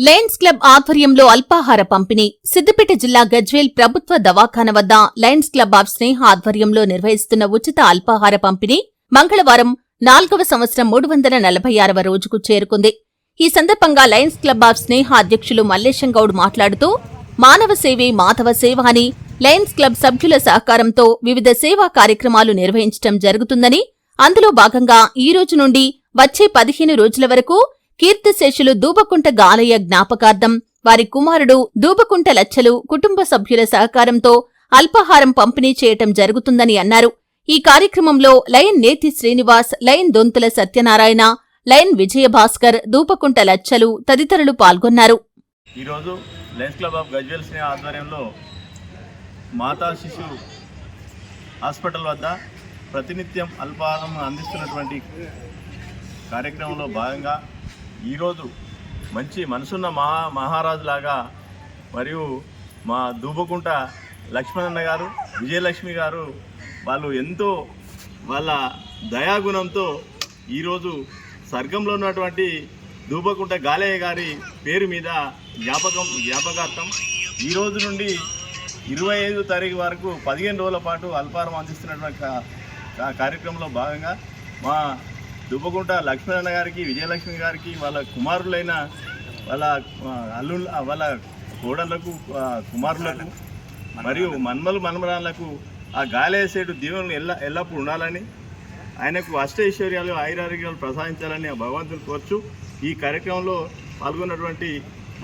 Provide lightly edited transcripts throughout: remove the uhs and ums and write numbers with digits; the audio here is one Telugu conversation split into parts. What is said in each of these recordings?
లయన్స్ క్లబ్ ఆధ్వర్యంలో అల్పాహార పంపిణీ సిద్దిపేట జిల్లా గజ్వేల్ ప్రభుత్వ దవాఖాన వద్ద లయన్స్ క్లబ్ ఆఫ్ స్నేహ ఆధ్వర్యంలో నిర్వహిస్తున్న ఉచిత అల్పాహార పంపిణీ మంగళవారం 4వ సంవత్సరం 346వ రోజుకు చేరుకుంది. ఈ సందర్భంగా లయన్స్ క్లబ్ ఆఫ్ స్నేహ అధ్యక్షులు మల్లేశం గౌడ్ మాట్లాడుతూ మానవ సేవే మాధవ సేవ అని లయన్స్ క్లబ్ సభ్యుల సహకారంతో వివిధ సేవా కార్యక్రమాలు నిర్వహించడం జరుగుతుందని, అందులో భాగంగా ఈ రోజు నుండి వచ్చే 15 రోజుల వరకు కీర్తిశేషులు దూబకుంట గాలయ్య జ్ఞాపకార్థం వారి కుమారుడు దూబకుంట లచ్చలు కుటుంబ సభ్యుల సహకారంతో అల్పాహారం పంపిణీ చేయటం జరుగుతుందని అన్నారు. ఈ కార్యక్రమంలో లయన్ నేతి శ్రీనివాస్, లయన్ దొంతుల సత్యనారాయణ, లయన్ విజయభాస్కర్, దూబకుంట లచ్చలు తదితరులు పాల్గొన్నారు. ఈరోజు లయన్స్ క్లబ్ ఆఫ్ గజ్వేల్ స్నేహ ఆధ్వర్యంలో మాతా శిశు హాస్పిటల్ వద్ద ప్రతినిత్యం అల్పాహారం అందిస్తున్నటువంటి కార్యక్రమంలో భాగంగా ఈరోజు మంచి మనసున్న మహారాజులాగా మరియు మా దూబకుంట లక్ష్మణన్న గారు, విజయలక్ష్మి గారు వాళ్ళు ఎంతో వాళ్ళ దయాగుణంతో ఈరోజు స్వర్గంలో ఉన్నటువంటి దూబకుంట గాలయ్య గారి పేరు మీద జ్ఞాపకార్థం ఈరోజు నుండి 25వ తారీఖు వరకు 15 రోజుల పాటు అల్పాహారం అందిస్తున్నటువంటి కార్యక్రమంలో భాగంగా మా దూబకుంట లక్ష్మణన్న గారికి, విజయలక్ష్మి గారికి, వాళ్ళ కుమారులైన వాళ్ళ కోడళ్లకు, కుమారులకు మరియు మన్మరాళ్లకు ఆ గాలయ్య సేటు దీవెనలు ఎల్లప్పుడూ ఉండాలని, ఆయనకు అష్టైశ్వర్యాలు ఆయురారోగ్యాలు ప్రసాదించాలని ఆ భగవంతుని కోర్చు ఈ కార్యక్రమంలో పాల్గొన్నటువంటి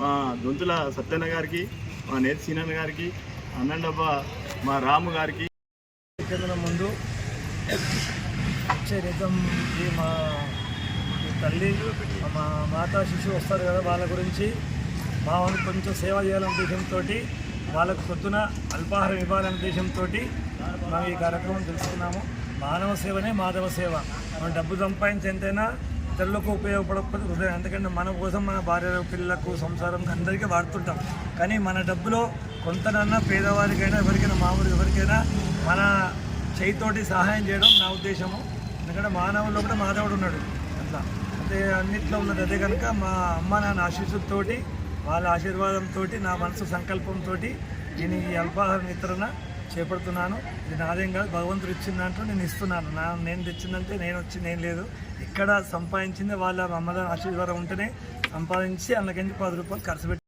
మా దొంతుల సత్యన్న గారికి, మా నేతి సీనన్న గారికి, అన్నండబ్బ మా రాము గారికి ముందు వచ్చే రితం మా తల్లి మా మాతా శిశువు వస్తారు కదా, వాళ్ళ గురించి మా వాళ్ళకి కొంచెం సేవ చేయాలనే ఉద్దేశంతో, వాళ్ళకు పొద్దున అల్పాహారం ఇవ్వాలనే ఉద్దేశంతో మనం ఈ కార్యక్రమం తెలుసుకున్నాము. మానవ సేవనే మాధవ సేవ. మనం డబ్బు సంపాదించి ఎంతైనా ఇతరులకు ఉపయోగపడకపోతే హృదయం, ఎందుకంటే మన కోసం మన భార్య పిల్లలకు సంసారం అందరికీ వాడుతుంటాం. కానీ మన డబ్బులో కొంతనన్నా పేదవారికైనా ఎవరికైనా మామూలు ఎవరికైనా మన చేయితోటి సహాయం చేయడం నా ఉద్దేశము. ఎందుకంటే మానవుల్లో కూడా మాధవుడు ఉన్నాడు, అట్లా అంటే అన్నిట్లో ఉన్నది. అదే కనుక మా అమ్మ నాన్న ఆశీస్సులతోటి, వాళ్ళ ఆశీర్వాదంతో, నా మనసు సంకల్పంతో నేను ఈ అల్పాహార వితరణ చేపడుతున్నాను. ఇది నాదేం కాదు, భగవంతుడు ఇచ్చిన దాంట్లో నేను ఇస్తున్నాను. నేను తెచ్చిందంటే నేను లేదు, ఇక్కడ సంపాదించింది వాళ్ళ అమ్మదాని ఆశీర్వాదం ఉంటేనే సంపాదించి అందులోకి 10 రూపాయలు ఖర్చు పెట్టి